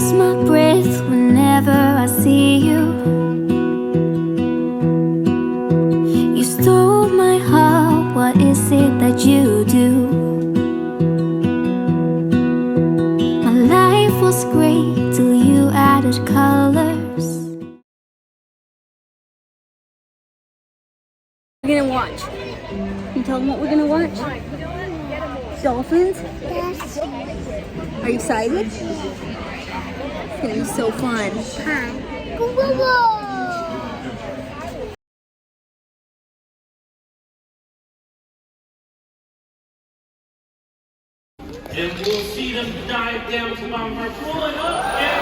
lose my breath whenever I see you. You stole my heart, what is it that you do? My life was great till you added colors. We're gonna watch. Can you tell them what we're gonna watch? Dolphins? Yes. Are you excited? It's gonna be so fun. Hi. Whoa, whoa, whoa. And we'll see them dive down to the bottom. We're pulling up. And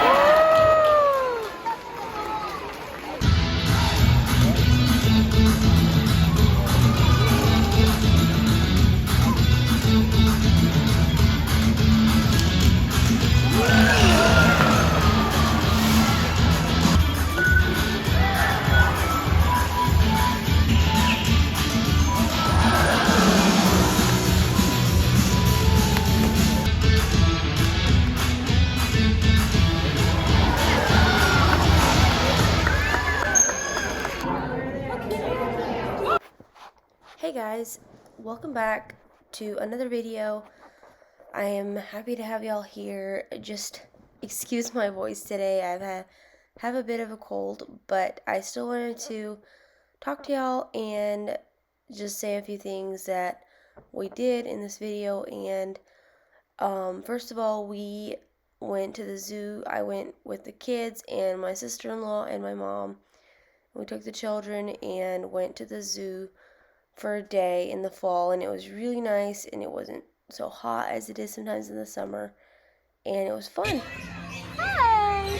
Hey guys, welcome back to another video. I am happy to have y'all here. Just excuse my voice today. Have a bit of a cold, but I still wanted to talk to y'all and just say a few things that we did in this video. And first of all, we went to the zoo. I went with the kids and my sister-in-law and my mom. We took the children and went to the zoo for a day in the fall, and it was really nice, and it wasn't so hot as it is sometimes in the summer, and it was fun. Hi.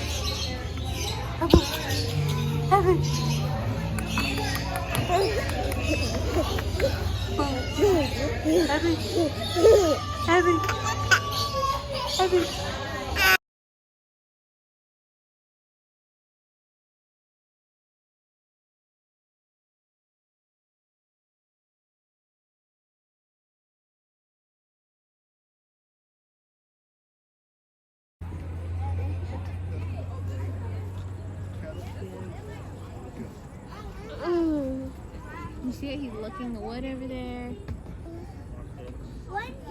You see it? He's licking the wood over there.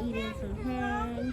Eating some hay.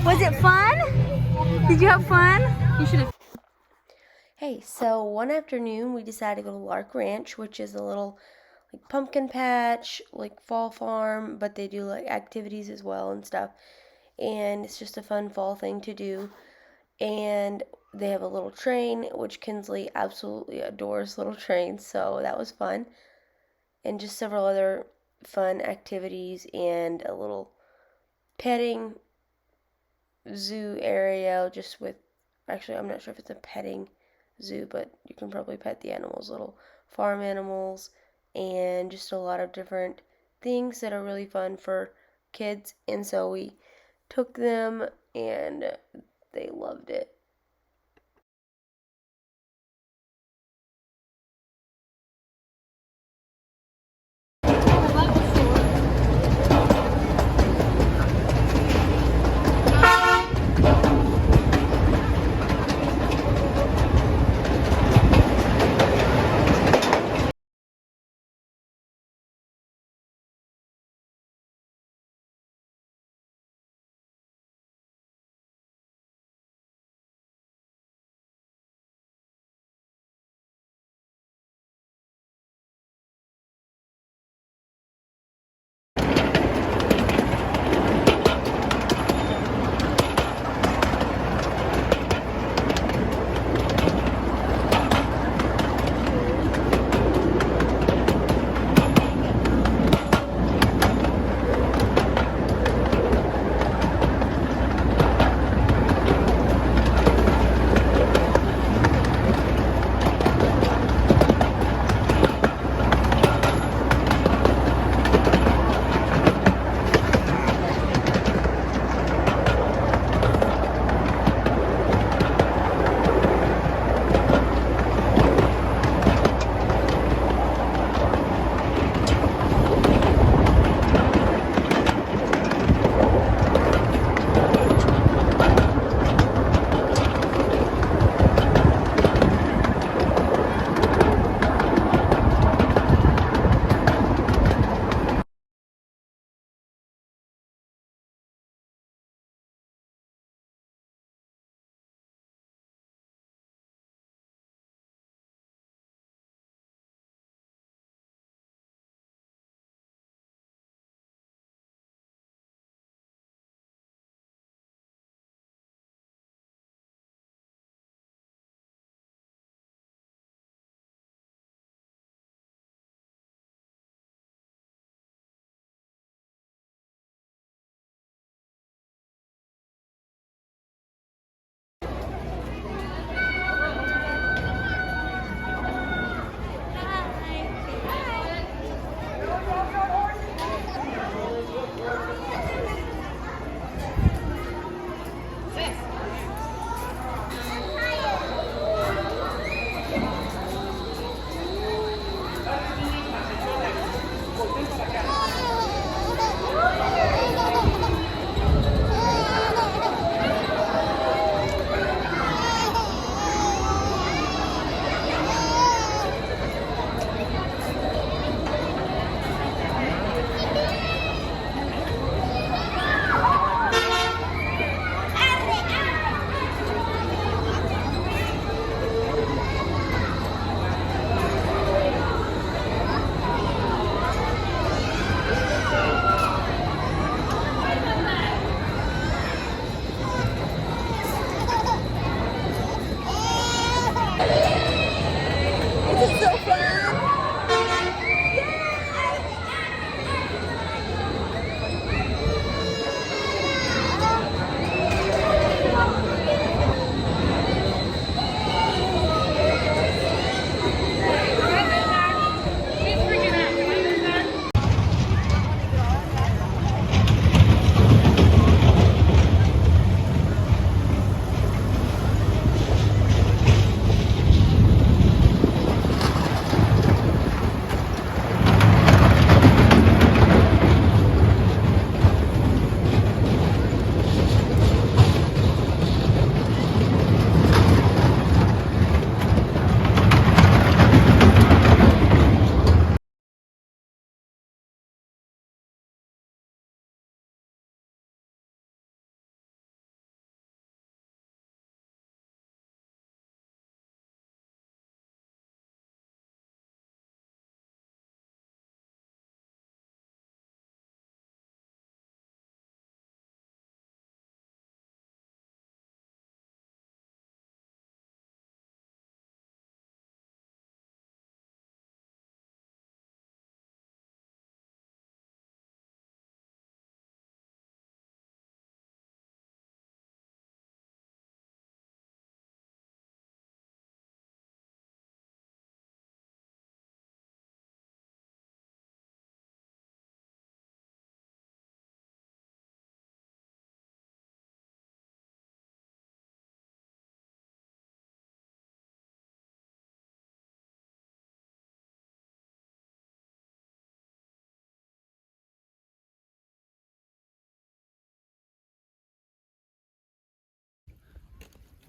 Was it fun? Did you have fun? You should have. Hey, so one afternoon we decided to go to Lark Ranch, which is a little like pumpkin patch, like fall farm, but they do like activities as well and stuff. And it's just a fun fall thing to do. And they have a little train, which Kinsley absolutely adores little trains, so that was fun. And just several other fun activities and a little petting zoo area just with, actually I'm not sure if it's a petting zoo, but you can probably pet the animals, little farm animals, and just a lot of different things that are really fun for kids. And so we took them and they loved it.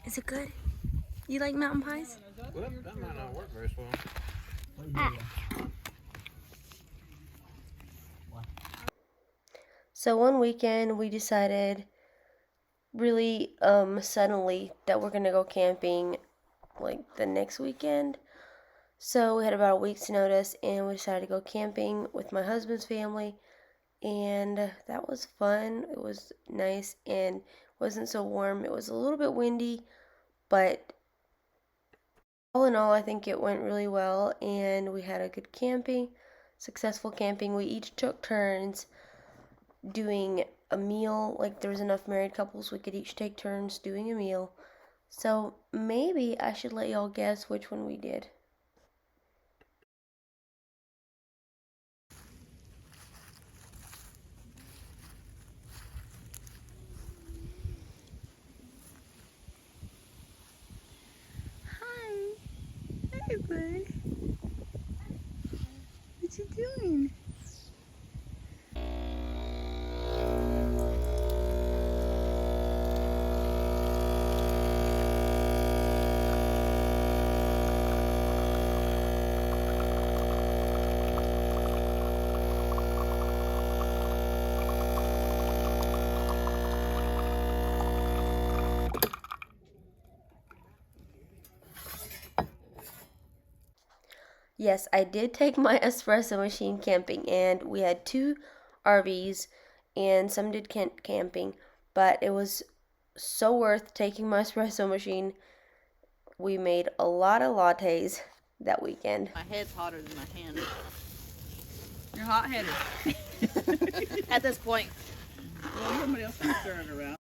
Is it good? You like mountain pies? Well, that might not work very well. So one weekend we decided really suddenly that we're gonna go camping like the next weekend. So we had about a week's notice and we decided to go camping with my husband's family, and that was fun. It was nice and wasn't so warm. It was a little bit windy, but all in all I think it went really well and we had a good successful camping. We each took turns doing a meal. Like there was enough married couples we could each take turns doing a meal. So maybe I should let y'all guess which one we did. Hi. Hey, bud. What you doing? Yes, I did take my espresso machine camping, and we had 2 RVs, and some did camping, but it was so worth taking my espresso machine. We made a lot of lattes that weekend. My head's hotter than my hand You're hot-headed. at this point. Well, somebody else can turn it around.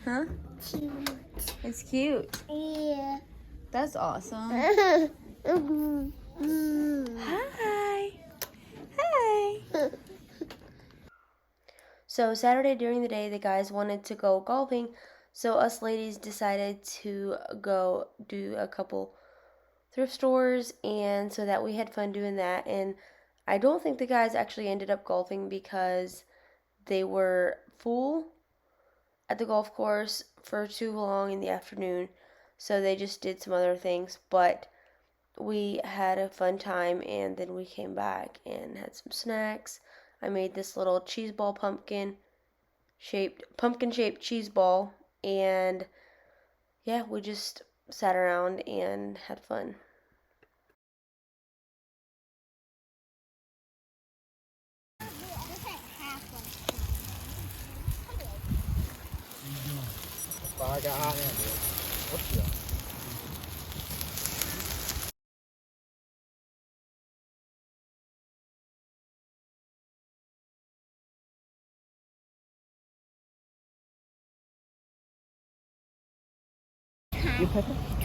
Huh? Cute. It's cute. Yeah. That's awesome. Hi. Hey. So Saturday during the day, the guys wanted to go golfing, so us ladies decided to go do a couple thrift stores, and so that we had fun doing that. And I don't think the guys actually ended up golfing because they were full at the golf course for too long in the afternoon, so they just did some other things. But we had a fun time, and then we came back and had some snacks. I made this little cheese ball pumpkin shaped cheese ball, and yeah, we just sat around and had fun.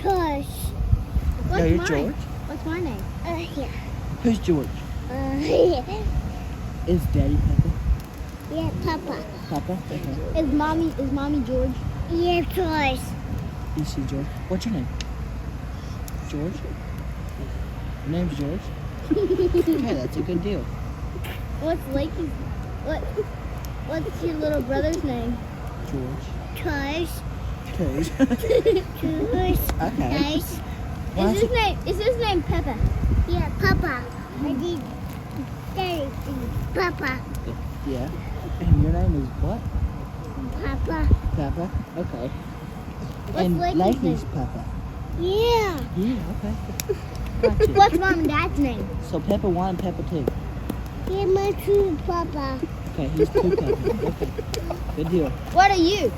Tush. What's No, you're mine? George. What's my name? Yeah. Who's George? Yeah. Is Daddy Peppa? Yeah, Papa. Papa? Okay. Is mommy George? Yeah, Tush. You see George. What's your name? George? Your name's George? Okay, that's a good deal. What's Lakey's? What's your little brother's name? George. Tush. Toes. Tush. Okay. Tush. Why Is is his name Peppa? Yeah, Papa. I did. Daddy. Papa. Yeah. And your name is what? Papa. Peppa? Okay. What's and Lakey's Lakey's name? Peppa. Yeah. Yeah, okay. Gotcha. What's mom and dad's name? So Peppa 1 and Peppa 2. Yeah, my true Papa. Okay, he's 2 Peppas. Okay. Good deal. What are you?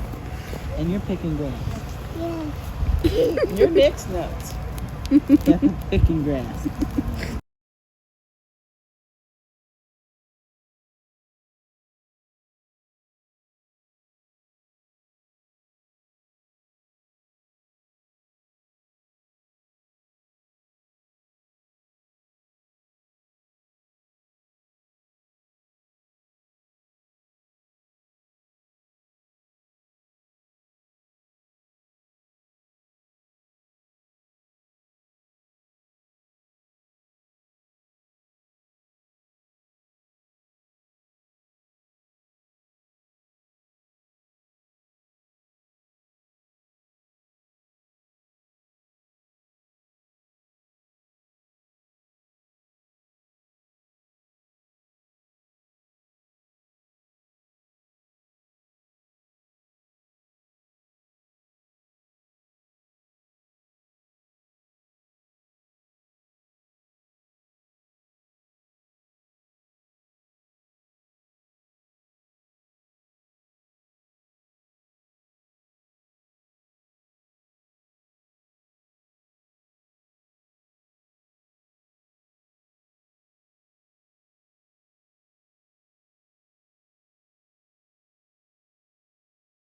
And you're picking grass. Yeah. You're mixed nuts. Peppa picking grass.